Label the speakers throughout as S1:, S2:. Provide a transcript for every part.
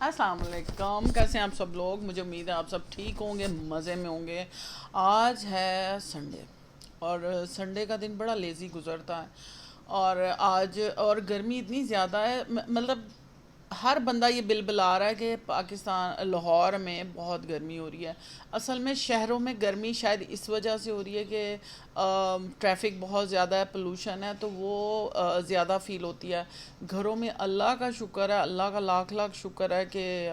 S1: अस्सलाम वालेकुम, कैसे हैं आप सब लोग। मुझे उम्मीद है आप सब ठीक होंगे, मज़े में होंगे। आज है संडे और संडे का दिन बड़ा लेज़ी गुजरता है। और आज और गर्मी इतनी ज़्यादा है, मतलब हर बंदा ये बिलबिला रहा है कि पाकिस्तान लाहौर में बहुत गर्मी हो रही है। असल में शहरों में गर्मी शायद इस वजह से हो रही है कि ट्रैफिक बहुत ज़्यादा है, पोल्यूशन है, तो वो ज़्यादा फील होती है। घरों में अल्लाह का शुक्र है, अल्लाह का लाख लाख शुक्र है कि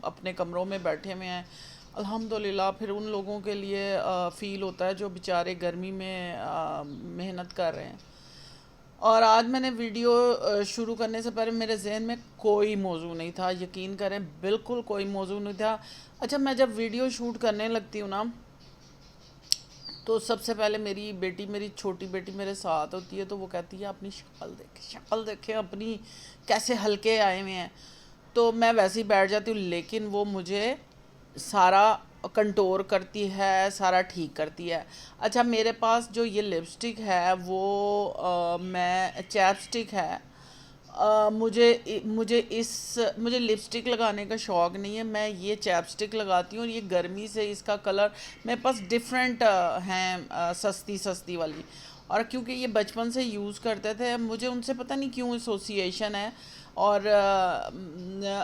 S1: अपने कमरों में बैठे हुए हैं अल्हम्दुलिल्लाह। फिर उन लोगों के लिए फ़ील होता है जो बेचारे गर्मी में मेहनत कर रहे हैं। और आज मैंने वीडियो शुरू करने से पहले मेरे जहन में कोई मौजू नहीं था, यकीन करें बिल्कुल कोई मौजू नहीं था। अच्छा, मैं जब वीडियो शूट करने लगती हूँ ना, तो सबसे पहले मेरी बेटी, मेरी छोटी बेटी मेरे साथ होती है, तो वो कहती है अपनी शक्ल देखें अपनी, कैसे हल्के आए हुए हैं। तो मैं वैसे ही बैठ जाती हूँ, लेकिन वो मुझे सारा कंटोर करती है, सारा ठीक करती है। अच्छा, मेरे पास जो ये लिपस्टिक है वो मैं चैपस्टिक है। मुझे लिपस्टिक लगाने का शौक़ नहीं है, मैं ये चैपस्टिक लगाती हूँ। और ये गर्मी से इसका कलर मेरे पास डिफरेंट हैं, सस्ती सस्ती वाली। और क्योंकि ये बचपन से यूज़ करते थे, मुझे उनसे पता नहीं क्यों एसोसिएशन है। और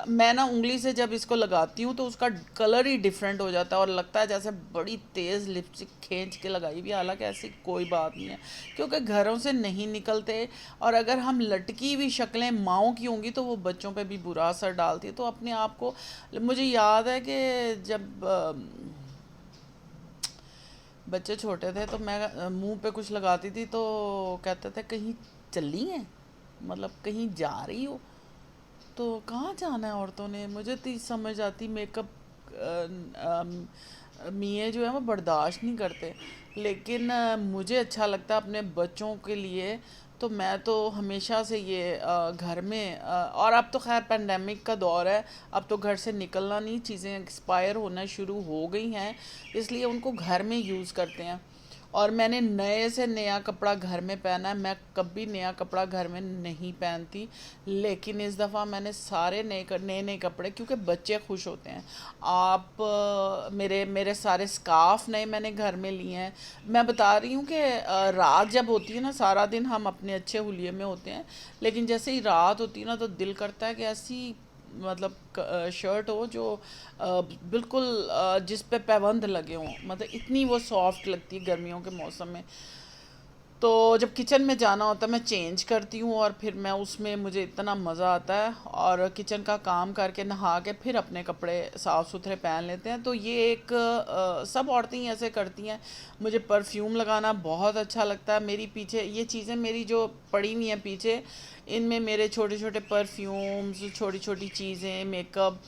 S1: मैं ना उंगली से जब इसको लगाती हूँ तो उसका कलर ही डिफरेंट हो जाता है और लगता है जैसे बड़ी तेज़ लिपस्टिक खींच के लगाई हुई। हालांकि ऐसी कोई बात नहीं है, क्योंकि घरों से नहीं निकलते। और अगर हम लटकी हुई शक्लें माँओं की होंगी तो वो बच्चों पे भी बुरा असर डालती है। तो अपने आप को, मुझे याद है कि जब बच्चे छोटे थे तो मैं मुंह पे कुछ लगाती थी तो कहते थे कहीं चली हैं, मतलब कहीं जा रही हो। तो कहाँ जाना है औरतों ने, मुझे तो समझ आती मेकअप मियाँ जो है वो बर्दाश्त नहीं करते। लेकिन मुझे अच्छा लगता है अपने बच्चों के लिए। तो मैं तो हमेशा से ये घर में और अब तो खैर पेंडेमिक का दौर है, अब तो घर से निकलना नहीं, चीज़ें एक्सपायर होना शुरू हो गई हैं, इसलिए उनको घर में यूज़ करते हैं। और मैंने नए से नया कपड़ा घर में पहना है, मैं कभी नया कपड़ा घर में नहीं पहनती। लेकिन इस दफ़ा मैंने सारे नए नए कपड़े, क्योंकि बच्चे खुश होते हैं। आप मेरे मेरे सारे स्कार्फ नए मैंने घर में लिए हैं। मैं बता रही हूँ कि रात जब होती है ना, सारा दिन हम अपने अच्छे हुलिये में होते हैं, लेकिन जैसे ही रात होती है ना तो दिल करता है कि ऐसी, मतलब शर्ट हो जो बिल्कुल जिस पे पैबंद लगे हों, मतलब इतनी वो सॉफ्ट लगती है गर्मियों के मौसम में। तो जब किचन में जाना होता है मैं चेंज करती हूँ और फिर मैं उसमें, मुझे इतना मज़ा आता है। और किचन का काम करके नहा के फिर अपने कपड़े साफ़ सुथरे पहन लेते हैं। तो ये एक सब औरतें ही ऐसे करती हैं। मुझे परफ्यूम लगाना बहुत अच्छा लगता है। मेरी पीछे ये चीज़ें मेरी जो पड़ी हुई हैं पीछे, इनमें मेरे छोटे छोटे परफ्यूम्स, छोटी छोटी चीज़ें, मेकअप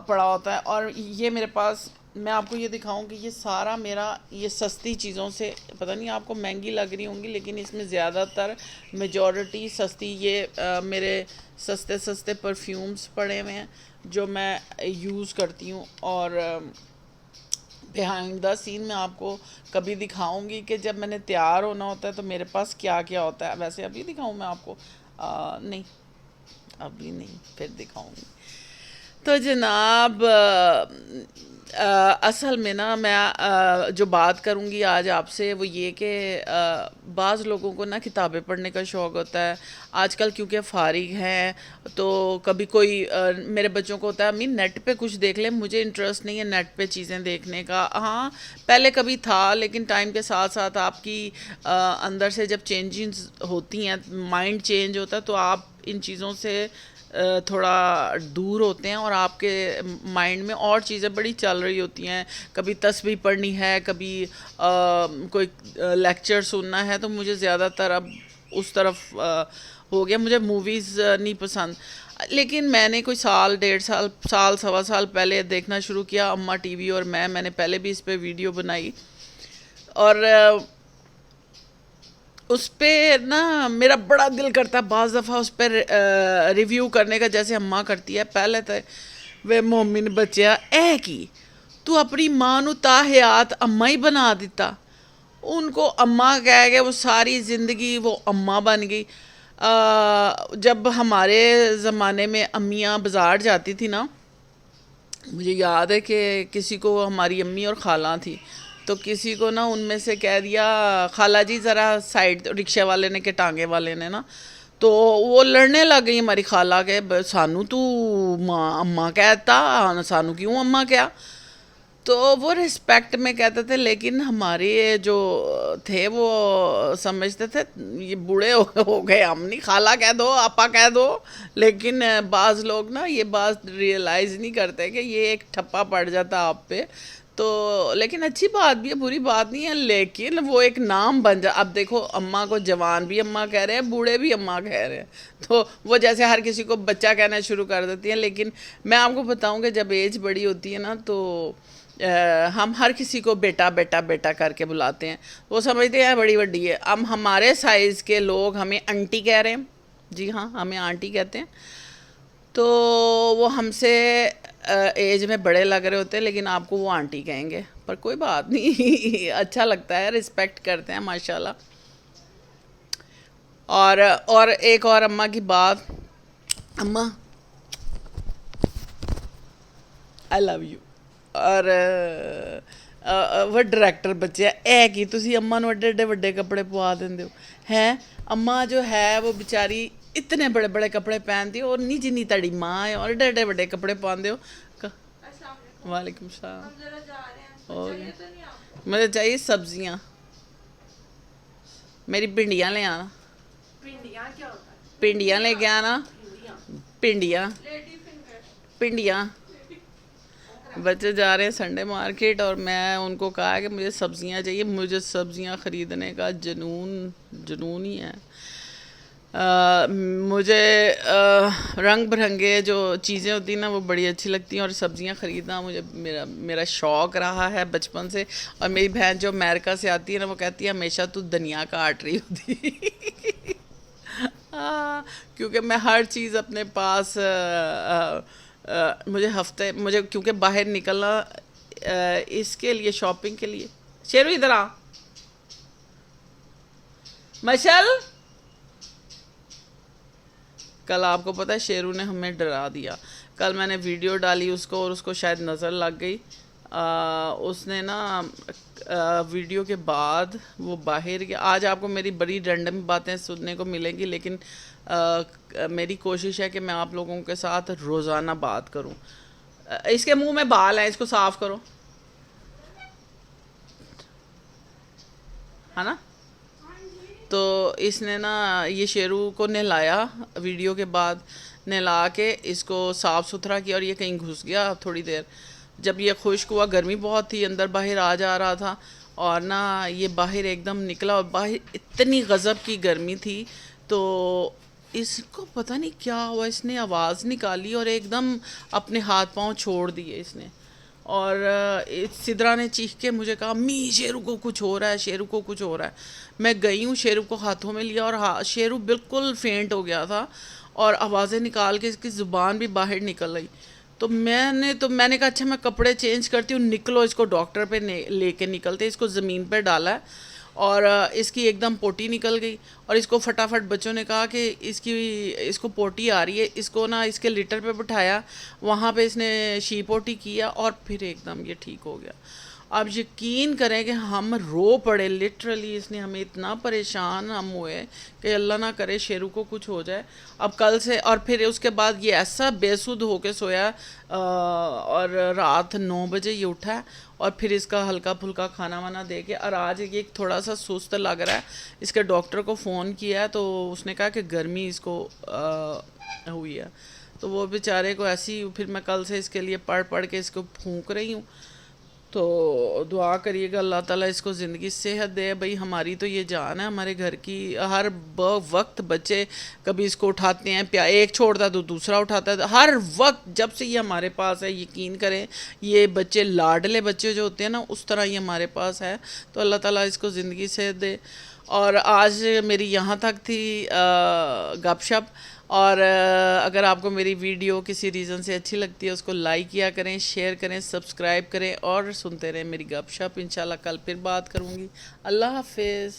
S1: पड़ा होता है। और ये मेरे पास, मैं आपको ये दिखाऊं कि ये सारा मेरा, ये सस्ती चीज़ों से, पता नहीं आपको महंगी लग रही होंगी, लेकिन इसमें ज़्यादातर मेजॉरिटी सस्ती, ये मेरे सस्ते सस्ते परफ्यूम्स पड़े हुए हैं जो मैं यूज़ करती हूँ। और बिहाइंड द सीन मैं आपको कभी दिखाऊंगी कि जब मैंने तैयार होना होता है तो मेरे पास क्या क्या होता है। वैसे अभी दिखाऊं मैं आपको? नहीं, अभी नहीं, फिर दिखाऊंगी। तो जनाब असल में ना मैं जो बात करूँगी आज आपसे वो ये कि बाज़ लोगों को ना किताबें पढ़ने का शौक़ होता है आजकल, क्योंकि फ़ारिग हैं। तो कभी कोई मेरे बच्चों को होता है अम्मी नेट पे कुछ देख ले, मुझे इंटरेस्ट नहीं है नेट पे चीज़ें देखने का। हाँ, पहले कभी था, लेकिन टाइम के साथ साथ आपकी अंदर से जब चेंजेस होती हैं, माइंड चेंज होता है, तो आप इन चीज़ों से थोड़ा दूर होते हैं और आपके माइंड में और चीज़ें बड़ी चल रही होती हैं। कभी तस्बीह पढ़नी है, कभी कोई लेक्चर सुनना है। तो मुझे ज़्यादातर अब उस तरफ हो गया, मुझे मूवीज़ नहीं पसंद। लेकिन मैंने कोई साल, डेढ़ साल, सवा साल पहले देखना शुरू किया अम्मा टीवी, और मैंने पहले भी इस पर वीडियो बनाई। और उस पर ना मेरा बड़ा दिल करता है बाज़ दफ़ा उस पर रिव्यू करने का, जैसे अम्मा करती है। पहले तो वे मोमिन बच्चा ऐ की तू अपनी माँ नू ताहयात अम्मा ही बना दिता, उनको अम्मा कह के वो सारी ज़िंदगी वो अम्मा बन गई। جب ہمارے زمانے میں امیاں بازار جاتی تھی نا، مجھے یاد ہے کہ کسی کو، ہماری امی اور خالہ تھی، تو کسی کو نا ان میں سے کہہ دیا خالہ جی ذرا سائڈ، رکشے والے نے کہ ٹانگے والے نے نا، تو وہ لڑنے لگ گئی ہماری خالہ کے، سانو تو ماں اماں کہتا، سانو کیوں اماں کیا؟ تو وہ رسپیکٹ میں کہتے تھے، لیکن ہمارے جو تھے وہ سمجھتے تھے یہ بوڑھے ہو گئے، ہم نہیں، خالہ کہہ دو، آپا کہہ دو، لیکن بعض لوگ نا یہ بات ریئلائز نہیں کرتے کہ یہ ایک ٹھپا پڑ جاتا آپ پہ، تو لیکن اچھی بات بھی ہے، بری بات نہیں ہے، لیکن وہ ایک نام بن جا، اب دیکھو اماں کو جوان بھی اماں کہہ رہے ہیں، بوڑھے بھی اماں کہہ رہے ہیں، تو وہ جیسے ہر کسی کو بچہ کہنا شروع کر دیتی ہیں، لیکن میں آپ کو بتاؤں کہ جب ایج بڑی ہوتی ہے نا تو ہم ہر کسی کو بیٹا بیٹا بیٹا کر کے بلاتے ہیں، وہ سمجھتے ہیں بڑی بڑی ہے، اب ہمارے سائز کے لوگ ہمیں انٹی کہہ رہے ہیں، جی ہاں ہمیں آنٹی کہتے ہیں، تو وہ ہم سے ایج میں بڑے لگ رہے ہوتے ہیں، لیکن آپ کو وہ آنٹی کہیں گے، پر کوئی بات نہیں اچھا لگتا ہے، رسپیکٹ کرتے ہیں ماشاءاللہ۔ اور ایک اور اماں کی بات، اماں آئی لو یو، اور وہ ڈائریکٹر بچے اے کی تسی اماں نو ایڈے ایڈے وڈے کپڑے پوا دیندے ہو ہیں، اماں جو ہے وہ بیچاری اتنے بڑے بڑے کپڑے پہنتی اور نہیں جنی تڑی ماں ہے، اور ایڈے ایڈے وڈے کپڑے پواندے ہو۔ وعلیکم السلام، ہو گیا، مجھے چاہیے سبزیاں، میری پنڈیاں لے آنا، پنڈیاں لے کے آنا، پنڈیاں، پنڈیاں، بچے جا رہے ہیں سنڈے مارکیٹ، اور میں ان کو کہا کہ مجھے سبزیاں چاہیے، مجھے سبزیاں خریدنے کا جنون ہی ہے، مجھے رنگ برنگے جو چیزیں ہوتی ہیں نا وہ بڑی اچھی لگتی ہیں، اور سبزیاں خریدنا مجھے میرا شوق رہا ہے بچپن سے، اور میری بہن جو امریکہ سے آتی ہے نا وہ کہتی ہے ہمیشہ تو دنیا کاٹ رہی ہوتی کیونکہ میں ہر چیز اپنے پاس مجھے کیونکہ باہر نکلنا اس کے لیے، شاپنگ کے لیے، شیرو ادھر آ، مشل، کل آپ کو پتہ ہے شیرو نے ہمیں ڈرا دیا، کل میں نے ویڈیو ڈالی اس کو اور اس کو شاید نظر لگ گئی، اس نے نا ویڈیو کے بعد وہ باہر گیا، آج آپ کو میری بڑی رینڈم باتیں سننے کو ملیں گی، لیکن میری کوشش ہے کہ میں آپ لوگوں کے ساتھ روزانہ بات کروں۔ اس کے منہ میں بال ہیں، اس کو صاف کرو، ہے نا؟ تو اس نے نا یہ شیرو کو نہلایا ویڈیو کے بعد، نہلا کے اس کو صاف ستھرا کیا، اور یہ کہیں گھس گیا تھوڑی دیر، جب یہ خشک ہوا، گرمی بہت تھی، اندر باہر آ جا رہا تھا، اور نا یہ باہر ایک دم نکلا، اور باہر اتنی غضب کی گرمی تھی، تو اس کو پتہ نہیں کیا ہوا، اس نے آواز نکالی اور ایک دم اپنے ہاتھ پاؤں چھوڑ دیے اس نے، اور سدرا نے چیخ کے مجھے کہا امی شیرو کو کچھ ہو رہا ہے، شیرو کو کچھ ہو رہا ہے، میں گئی ہوں، شیرو کو ہاتھوں میں لیا، اور شیرو بالکل فینٹ ہو گیا تھا، اور آوازیں نکال کے اس کی زبان بھی باہر نکل گئی، تو میں نے کہا اچھا میں کپڑے چینج کرتی ہوں، نکلو، اس کو ڈاکٹر پہ لے کے نکلتے، اس کو زمین پہ ڈالا ہے، اور اس کی ایک دم پوٹی نکل گئی، اور اس کو فٹافٹ بچوں نے کہا کہ اس کو پوٹی آ رہی ہے، اس کو نا اس کے لیٹر پہ بٹھایا، وہاں پہ اس نے شی پوٹی کیا، اور پھر ایک دم یہ ٹھیک ہو گیا۔ اب یقین کریں کہ ہم رو پڑے لٹرلی، اس نے ہمیں اتنا پریشان ہم ہوئے کہ اللہ نہ کرے شیرو کو کچھ ہو جائے، اب کل سے، اور پھر اس کے بعد یہ ایسا بے سدھ ہو کے سویا، اور رات 9 بجے یہ اٹھا ہے، اور پھر اس کا ہلکا پھلکا کھانا وانا دے کے، اور آج یہ تھوڑا سا سست لگ رہا ہے، اس کے ڈاکٹر کو فون کیا ہے تو اس نے کہا کہ گرمی اس کو ہوئی ہے، تو وہ بیچارے کو ایسی، پھر میں کل سے اس کے لیے پڑھ کے اس کو پھونک رہی ہوں، تو دعا کریے گا اللہ تعالیٰ اس کو زندگی صحت دے، بھئی ہماری تو یہ جان ہے، ہمارے گھر کی، ہر وقت بچے کبھی اس کو اٹھاتے ہیں، ایک چھوڑتا ہے تو دوسرا اٹھاتا ہے، ہر وقت جب سے یہ ہمارے پاس ہے، یقین کریں یہ بچے لاڈلے بچے جو ہوتے ہیں نا اس طرح یہ ہمارے پاس ہے، تو اللہ تعالیٰ اس کو زندگی صحت دے۔ اور آج میری یہاں تک تھی گپ شپ، اور اگر آپ کو میری ویڈیو کسی ریزن سے اچھی لگتی ہے اس کو لائک کیا کریں، شیئر کریں، سبسکرائب کریں، اور سنتے رہیں میری گپ شپ، انشاءاللہ کل پھر بات کروں گی۔ اللہ حافظ۔